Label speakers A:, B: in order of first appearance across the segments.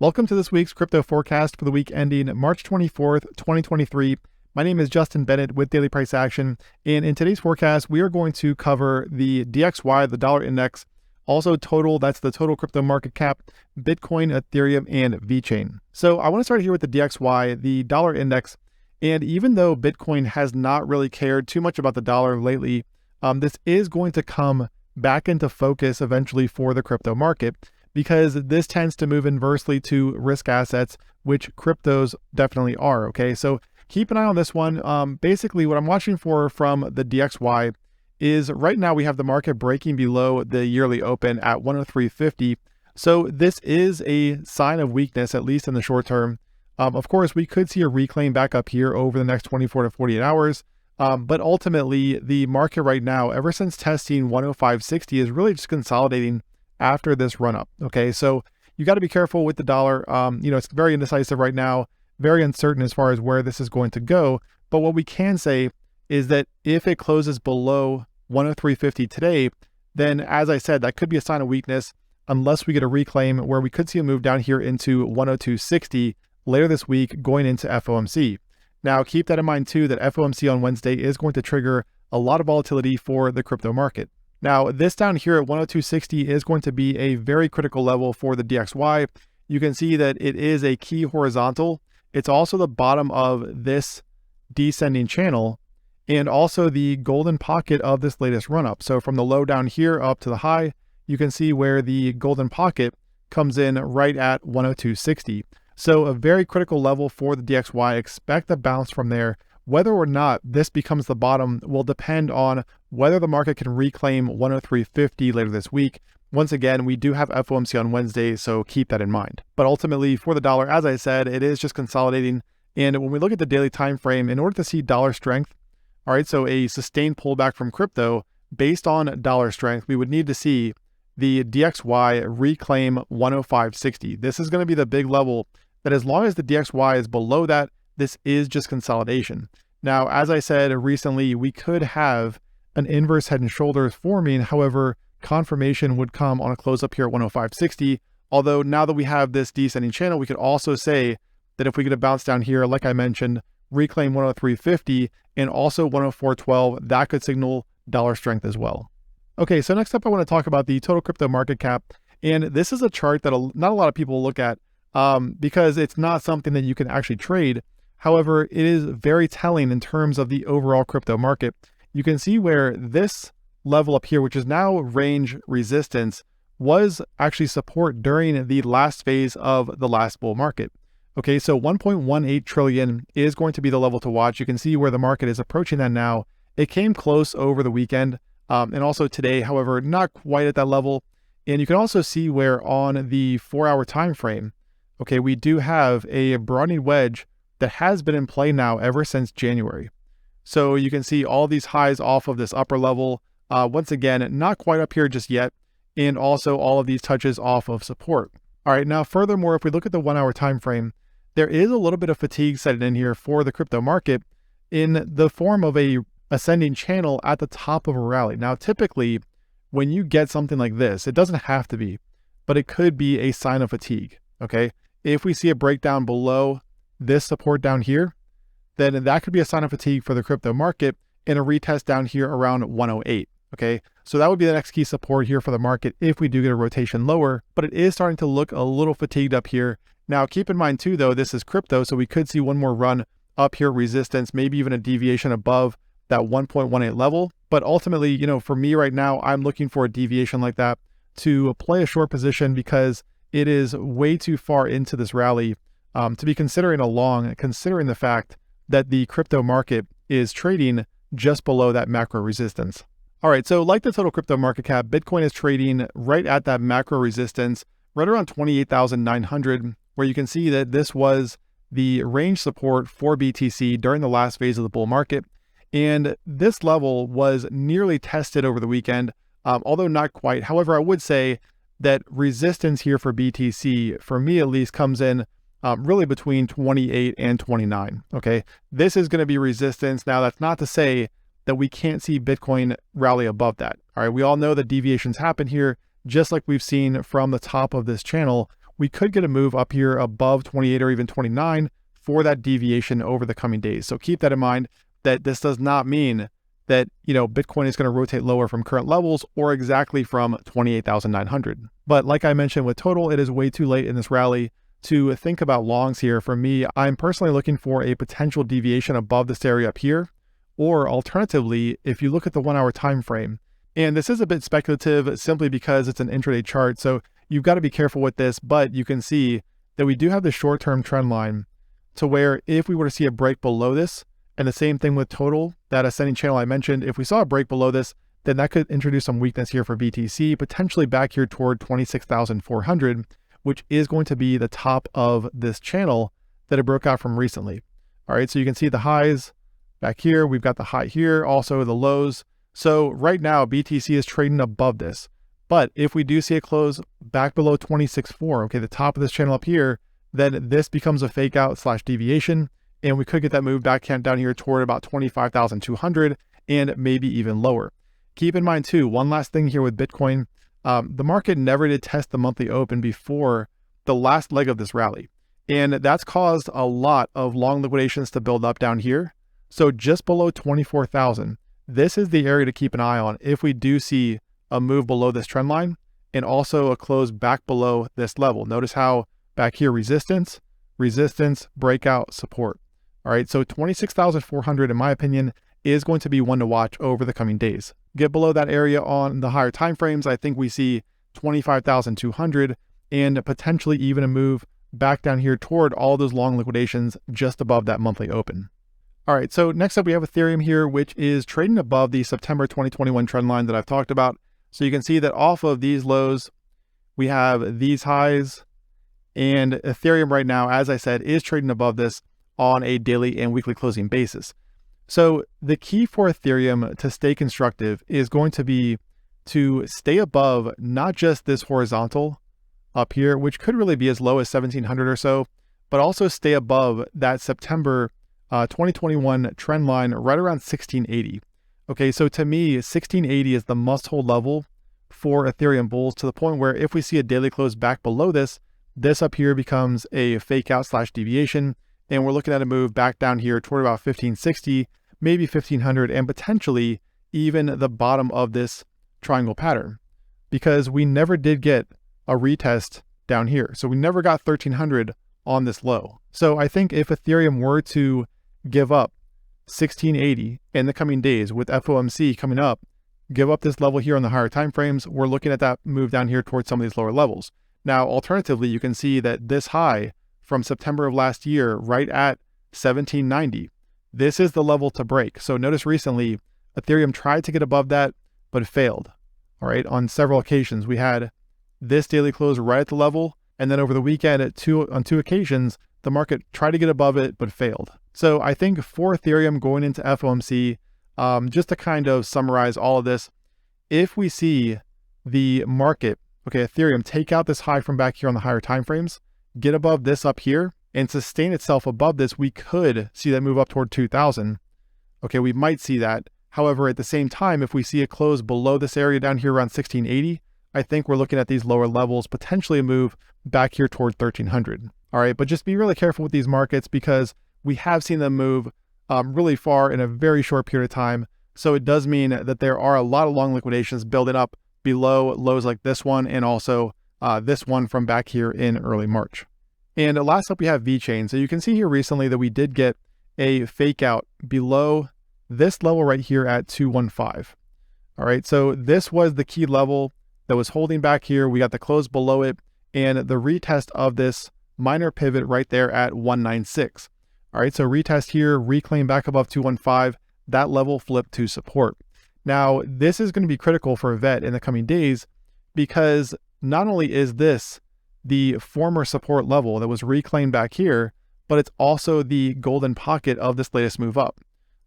A: Welcome to this week's crypto forecast for the week ending March 24th, 2023. My name is Justin Bennett with Daily Price Action, and in today's forecast, we are going to cover the DXY, the dollar index, also total, that's the total crypto market cap, Bitcoin, Ethereum, and VECHAIN. So I want to start here with the DXY, the dollar index, and even though Bitcoin has not really cared too much about the dollar lately, this is going to come back into focus eventually for the crypto market, because this tends to move inversely to risk assets, which cryptos definitely are, okay? So keep an eye on this one. Basically, what I'm watching for from the DXY is right now we have the market breaking below the yearly open at 103.50. So this is a sign of weakness, at least in the short term. Of course, we could see a reclaim back up here over the next 24 to 48 hours. But ultimately, the market right now, ever since testing 105.60, is really just consolidating after this run up. Okay, so you got to be careful with the dollar. It's very indecisive right now, very uncertain as far as where this is going to go. But what we can say is that if it closes below 103.50 today, then as I said, that could be a sign of weakness unless we get a reclaim where we could see a move down here into 102.60 later this week going into FOMC. Now, keep that in mind too, that FOMC on Wednesday is going to trigger a lot of volatility for the crypto market. Now, this down here at 102.60 is going to be a very critical level for the DXY. You can see that it is a key horizontal. It's also the bottom of this descending channel and also the golden pocket of this latest run up. So from the low down here up to the high, you can see where the golden pocket comes in right at 102.60. So a very critical level for the DXY. Expect a bounce from there. Whether or not this becomes the bottom will depend on whether the market can reclaim 103.50 later this week. Once again, we do have FOMC on Wednesday, so keep that in mind. But ultimately, for the dollar, as I said, it is just consolidating. And when we look at the daily time frame, in order to see dollar strength, all right, so a sustained pullback from crypto based on dollar strength, we would need to see the DXY reclaim 105.60. This is going to be the big level that as long as the DXY is below that, this is just consolidation. Now, as I said recently, we could have an inverse head and shoulders forming. However, confirmation would come on a close up here at 105.60. Although now that we have this descending channel, we could also say that if we get a bounce down here, like I mentioned, reclaim 103.50 and also 104.12, that could signal dollar strength as well. Okay, so next up, I want to talk about the total crypto market cap. And this is a chart that not a lot of people look at because it's not something that you can actually trade. However, it is very telling in terms of the overall crypto market. You can see where this level up here, which is now range resistance, was actually support during the last phase of the last bull market. Okay, so 1.18 trillion is going to be the level to watch. You can see where the market is approaching that now. It came close over the weekend and also today, however, not quite at that level. And you can also see where on the 4-hour time frame, okay, we do have a broadening wedge that has been in play now ever since January. So you can see all these highs off of this upper level. Once again, not quite up here just yet. And also all of these touches off of support. All right, now furthermore, if we look at the 1-hour time frame, there is a little bit of fatigue setting in here for the crypto market in the form of a ascending channel at the top of a rally. Now, typically, when you get something like this, it doesn't have to be, but it could be a sign of fatigue, okay? If we see a breakdown below this support down here, then that could be a sign of fatigue for the crypto market and a retest down here around 108. Okay, so that would be the next key support here for the market if we do get a rotation lower, but it is starting to look a little fatigued up here. Now, keep in mind too, though, this is crypto, so we could see one more run up here, resistance, maybe even a deviation above that 1.18 level. But ultimately, for me right now, I'm looking for a deviation like that to play a short position because it is way too far into this rally to be considering a long, considering the fact that the crypto market is trading just below that macro resistance. All right, so like the total crypto market cap, Bitcoin is trading right at that macro resistance, right around 28,900, where you can see that this was the range support for BTC during the last phase of the bull market. And this level was nearly tested over the weekend, although not quite. However, I would say that resistance here for BTC, for me at least, comes in really between 28 and 29, okay? This is going to be resistance. Now, that's not to say that we can't see Bitcoin rally above that, all right? We all know that deviations happen here, just like we've seen from the top of this channel. we could get a move up here above 28 or even 29 for that deviation over the coming days. So keep that in mind, that this does not mean that, Bitcoin is going to rotate lower from current levels or exactly from 28,900. But like I mentioned with total, it is way too late in this rally to think about longs here. For me, I'm personally looking for a potential deviation above this area up here, or alternatively, if you look at the 1 hour time frame, and this is a bit speculative simply because it's an intraday chart, so you've got to be careful with this, but you can see that we do have the short-term trend line to where if we were to see a break below this, and the same thing with total, that ascending channel I mentioned, if we saw a break below this, then that could introduce some weakness here for BTC, potentially back here toward 26,400, which is going to be the top of this channel that it broke out from recently. All right, so you can see the highs back here. We've got the high here, also the lows. So right now, BTC is trading above this. But if we do see it close back below 26.4, okay, the top of this channel up here, then this becomes a fake out / deviation, and we could get that move back down here toward about 25,200 and maybe even lower. Keep in mind too, one last thing here with Bitcoin, the market never did test the monthly open before the last leg of this rally. And that's caused a lot of long liquidations to build up down here. So just below 24,000, this is the area to keep an eye on if we do see a move below this trend line and also a close back below this level. Notice how back here, resistance, resistance, breakout, support. All right, so 26,400, in my opinion, is going to be one to watch over the coming days. Get below that area on the higher time frames, I think we see 25,200 and potentially even a move back down here toward all those long liquidations just above that monthly open. All right, so next up we have Ethereum here, which is trading above the September 2021 trend line that I've talked about. So you can see that off of these lows, we have these highs, and Ethereum right now, as I said, is trading above this on a daily and weekly closing basis. So the key for Ethereum to stay constructive is going to be to stay above not just this horizontal up here, which could really be as low as 1,700 or so, but also stay above that September 2021 trend line right around 1680. Okay, so to me, 1680 is the must-hold level for Ethereum bulls, to the point where if we see a daily close back below this, this up here becomes a fake out / deviation, and we're looking at a move back down here toward about 1560, maybe 1500, and potentially even the bottom of this triangle pattern, because we never did get a retest down here. So we never got 1300 on this low. So I think if Ethereum were to give up 1680 in the coming days with FOMC coming up, give up this level here on the higher time frames, we're looking at that move down here towards some of these lower levels. Now, alternatively, you can see that this high from September of last year, right at 1790, this is the level to break. So notice recently, Ethereum tried to get above that, but failed. All right, on several occasions, we had this daily close right at the level, and then over the weekend on two occasions, the market tried to get above it, but failed. So I think for Ethereum going into FOMC, just to kind of summarize all of this, if we see the market, okay, Ethereum take out this high from back here on the higher time frames, get above this up here, and sustain itself above this, we could see that move up toward 2,000. Okay, we might see that. However, at the same time, if we see a close below this area down here around 1680, I think we're looking at these lower levels, potentially a move back here toward 1300. All right, but just be really careful with these markets because we have seen them move really far in a very short period of time. So it does mean that there are a lot of long liquidations building up below lows like this one, and also this one from back here in early March. And last up, we have VECHAIN. So you can see here recently that we did get a fake out below this level right here at 215. All right, so this was the key level that was holding back here. We got the close below it and the retest of this minor pivot right there at 196. All right, so retest here, reclaim back above 215, that level flipped to support. Now, this is going to be critical for VET in the coming days because not only is this the former support level that was reclaimed back here, but it's also the golden pocket of this latest move up.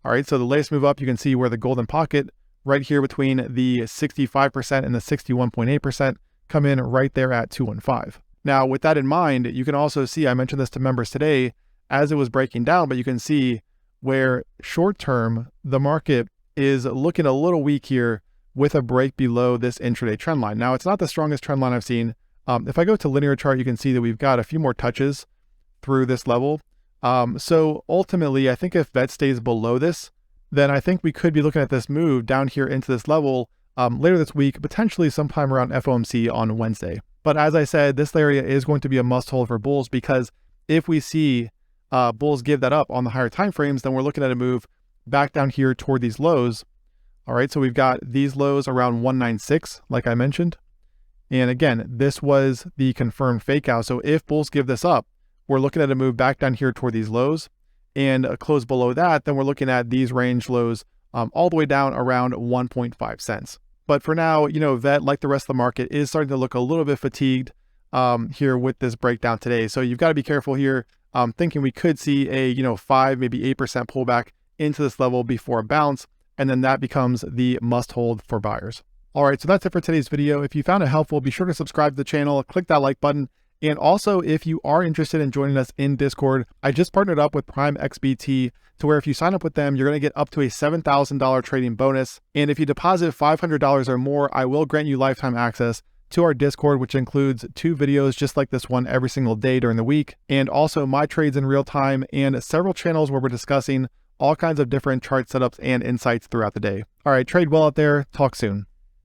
A: All right, so the latest move up, you can see where the golden pocket right here between the 65% and the 61.8% come in right there at 215. Now, with that in mind, you can also see, I mentioned this to members today as it was breaking down, but you can see where short term, the market is looking a little weak here with a break below this intraday trend line. Now, it's not the strongest trend line I've seen. If I go to linear chart, you can see that we've got a few more touches through this level. So ultimately, I think if VET stays below this, then I think we could be looking at this move down here into this level later this week, potentially sometime around FOMC on Wednesday. But as I said, this area is going to be a must hold for bulls, because if we see bulls give that up on the higher time frames, then we're looking at a move back down here toward these lows. All right, so we've got these lows around 196, like I mentioned. And again, this was the confirmed fake out. So if bulls give this up, we're looking at a move back down here toward these lows, and a close below that, then we're looking at these range lows all the way down around 1.5 cents. But for now, VET, like the rest of the market, is starting to look a little bit fatigued here with this breakdown today. So you've got to be careful here, thinking we could see a 5, maybe 8% pullback into this level before a bounce, and then that becomes the must hold for buyers. All right, so that's it for today's video. If you found it helpful, be sure to subscribe to the channel, click that like button. And also, if you are interested in joining us in Discord, I just partnered up with Prime XBT to where if you sign up with them, you're going to get up to a $7,000 trading bonus. And if you deposit $500 or more, I will grant you lifetime access to our Discord, which includes 2 videos just like this one every single day during the week, and also my trades in real time and several channels where we're discussing all kinds of different chart setups and insights throughout the day. All right, trade well out there. Talk soon.